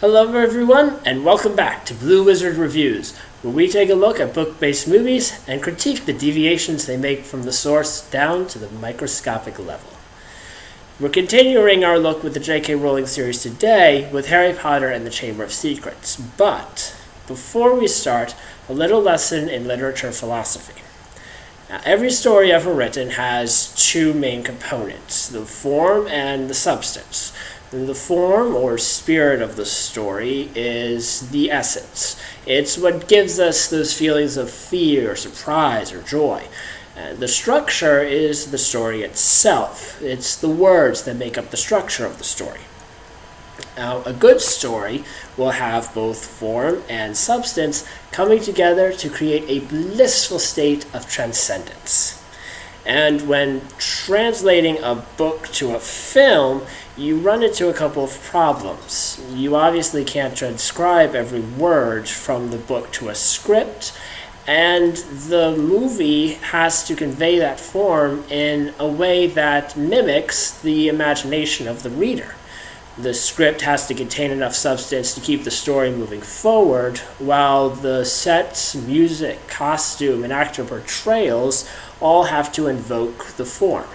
Hello everyone, and welcome back to Blue Wizard Reviews, where we take a look at book-based movies and critique the deviations they make from the source down to the microscopic level. We're continuing our look with the J.K. Rowling series today with Harry Potter and the Chamber of Secrets, but before we start, a little lesson in literature philosophy. Now, every story ever written has two main components, the form and the substance. The form or spirit of the story is the essence. It's what gives us those feelings of fear, surprise, or joy. The structure is the story itself. It's the words that make up the structure of the story. Now, a good story will have both form and substance coming together to create a blissful state of transcendence. And when translating a book to a film, you run into a couple of problems. You obviously can't transcribe every word from the book to a script, and the movie has to convey that form in a way that mimics the imagination of the reader. The script has to contain enough substance to keep the story moving forward, while the sets, music, costume, and actor portrayals all have to invoke the form.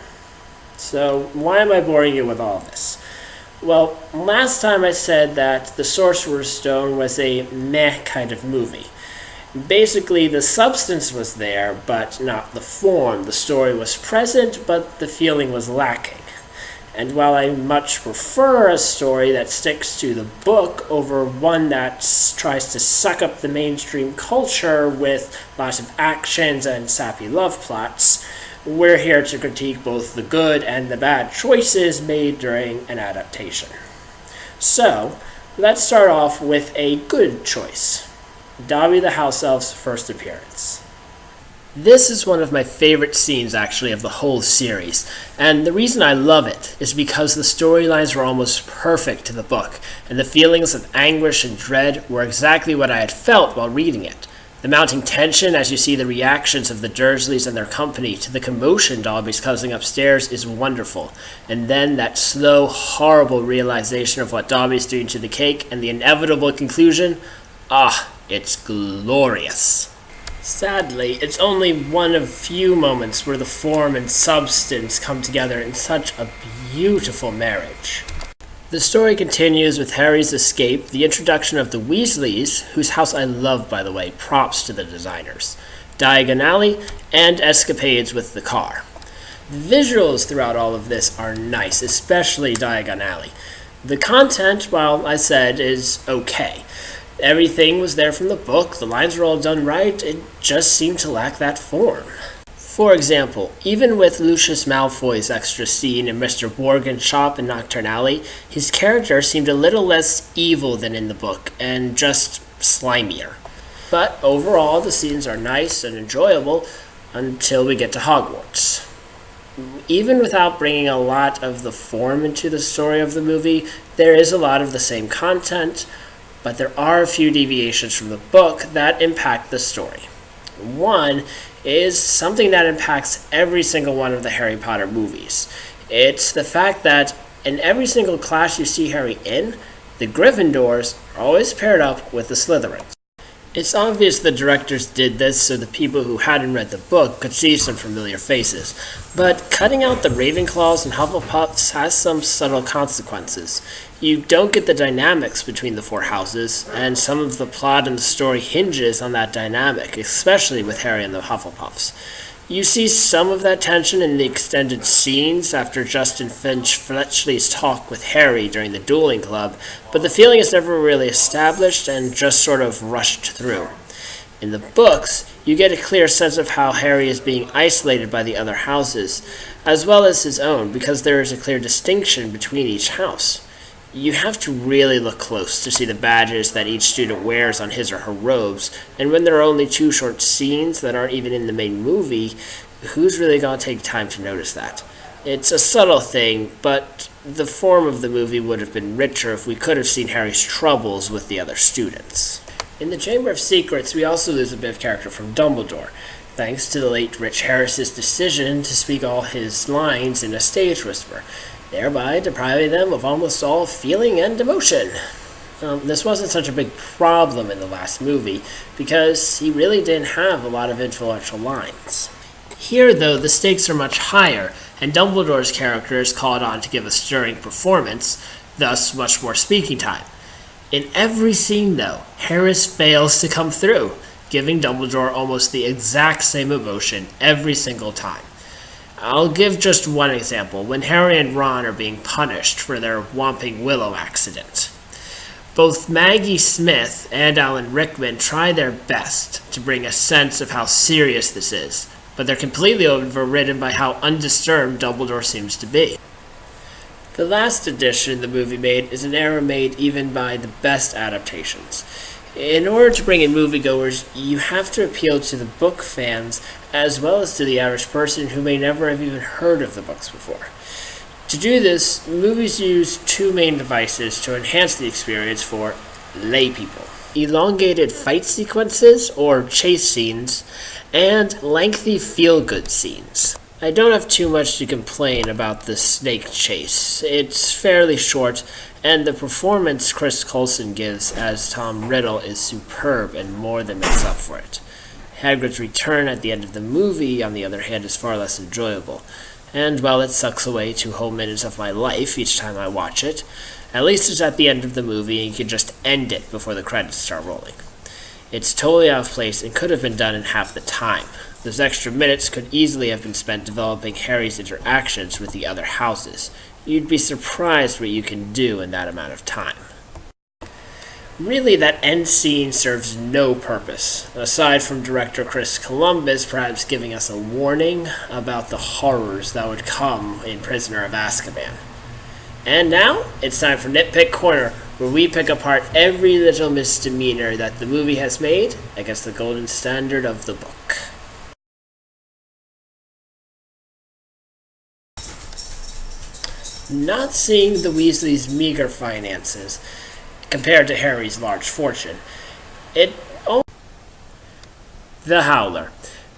So why am I boring you with all this? Well, last time I said that The Sorcerer's Stone was a meh kind of movie. Basically, the substance was there, but not the form. The story was present, but the feeling was lacking. And while I much prefer a story that sticks to the book over one that tries to suck up the mainstream culture with lots of actions and sappy love plots, we're here to critique both the good and the bad choices made during an adaptation. So, let's start off with a good choice. Dobby the House Elf's first appearance. This is one of my favorite scenes, actually, of the whole series, and the reason I love it is because the storylines were almost perfect to the book, and the feelings of anguish and dread were exactly what I had felt while reading it. The mounting tension as you see the reactions of the Dursleys and their company to the commotion Dobby's causing upstairs is wonderful, and then that slow, horrible realization of what Dobby's doing to the cake and the inevitable conclusion, it's glorious. Sadly, it's only one of few moments where the form and substance come together in such a beautiful marriage. The story continues with Harry's escape, the introduction of the Weasleys, whose house I love, by the way, props to the designers, Diagon Alley, and escapades with the car. The visuals throughout all of this are nice, especially Diagon Alley. The content, well, I said, is okay. Everything was there from the book, the lines were all done right, it just seemed to lack that form. For example, even with Lucius Malfoy's extra scene in Mr. Borgin's shop in Knockturn Alley, his character seemed a little less evil than in the book, and just slimier. But overall, the scenes are nice and enjoyable until we get to Hogwarts. Even without bringing a lot of the form into the story of the movie, there is a lot of the same content, but there are a few deviations from the book that impact the story. One is something that impacts every single one of the Harry Potter movies. It's the fact that in every single class you see Harry in, the Gryffindors are always paired up with the Slytherins. It's obvious the directors did this so the people who hadn't read the book could see some familiar faces, but cutting out the Ravenclaws and Hufflepuffs has some subtle consequences. You don't get the dynamics between the four houses, and some of the plot and the story hinges on that dynamic, especially with Harry and the Hufflepuffs. You see some of that tension in the extended scenes after Justin Finch Fletchley's talk with Harry during the dueling club, but the feeling is never really established and just sort of rushed through. In the books, you get a clear sense of how Harry is being isolated by the other houses, as well as his own, because there is a clear distinction between each house. You have to really look close to see the badges that each student wears on his or her robes, and when there are only two short scenes that aren't even in the main movie, who's really going to take time to notice that? It's a subtle thing, but the form of the movie would have been richer if we could have seen Harry's troubles with the other students. In the Chamber of Secrets, we also lose a bit of character from Dumbledore, thanks to the late Rich Harris's decision to speak all his lines in a stage whisper, thereby depriving them of almost all feeling and emotion. This wasn't such a big problem in the last movie because he really didn't have a lot of influential lines. Here, though, the stakes are much higher, and Dumbledore's character is called on to give a stirring performance, thus much more speaking time. In every scene, though, Harris fails to come through, giving Dumbledore almost the exact same emotion every single time. I'll give just one example, when Harry and Ron are being punished for their Whomping Willow accident. Both Maggie Smith and Alan Rickman try their best to bring a sense of how serious this is, but they're completely overridden by how undisturbed Dumbledore seems to be. The last edition the movie made is an error made even by the best adaptations. In order to bring in moviegoers, you have to appeal to the book fans as well as to the average person who may never have even heard of the books before. To do this, movies use two main devices to enhance the experience for lay people: elongated fight sequences, or chase scenes, and lengthy feel-good scenes. I don't have too much to complain about the snake chase. It's fairly short, and the performance Chris Coulson gives as Tom Riddle is superb and more than makes up for it. Hagrid's return at the end of the movie, on the other hand, is far less enjoyable. And while it sucks away 2 whole minutes of my life each time I watch it, at least it's at the end of the movie and you can just end it before the credits start rolling. It's totally out of place and could have been done in half the time. Those extra minutes could easily have been spent developing Harry's interactions with the other houses. You'd be surprised what you can do in that amount of time. Really, that end scene serves no purpose, aside from director Chris Columbus perhaps giving us a warning about the horrors that would come in Prisoner of Azkaban. And now, it's time for Nitpick Corner, where we pick apart every little misdemeanor that the movie has made against the golden standard of the book. Not seeing the Weasleys' meager finances compared to Harry's large fortune, The Howler.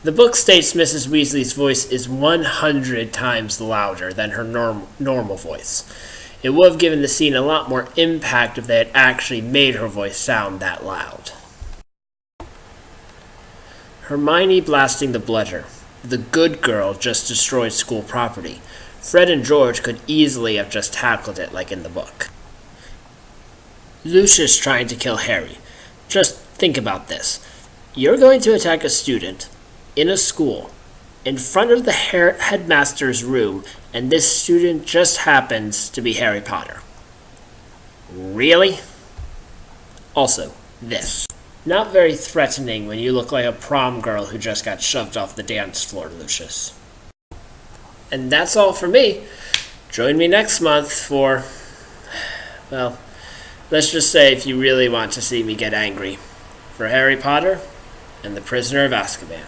The book states Mrs. Weasley's voice is 100 times louder than her normal voice. It would have given the scene a lot more impact if they had actually made her voice sound that loud. Hermione blasting the bludger. The good girl just destroyed school property. Fred and George could easily have just tackled it like in the book. Lucius trying to kill Harry. Just think about this. You're going to attack a student in a school in front of the headmaster's room, and this student just happens to be Harry Potter. Really? Also, this. Not very threatening when you look like a prom girl who just got shoved off the dance floor, Lucius. And that's all for me. Join me next month for, well, let's just say if you really want to see me get angry, for Harry Potter and the Prisoner of Azkaban.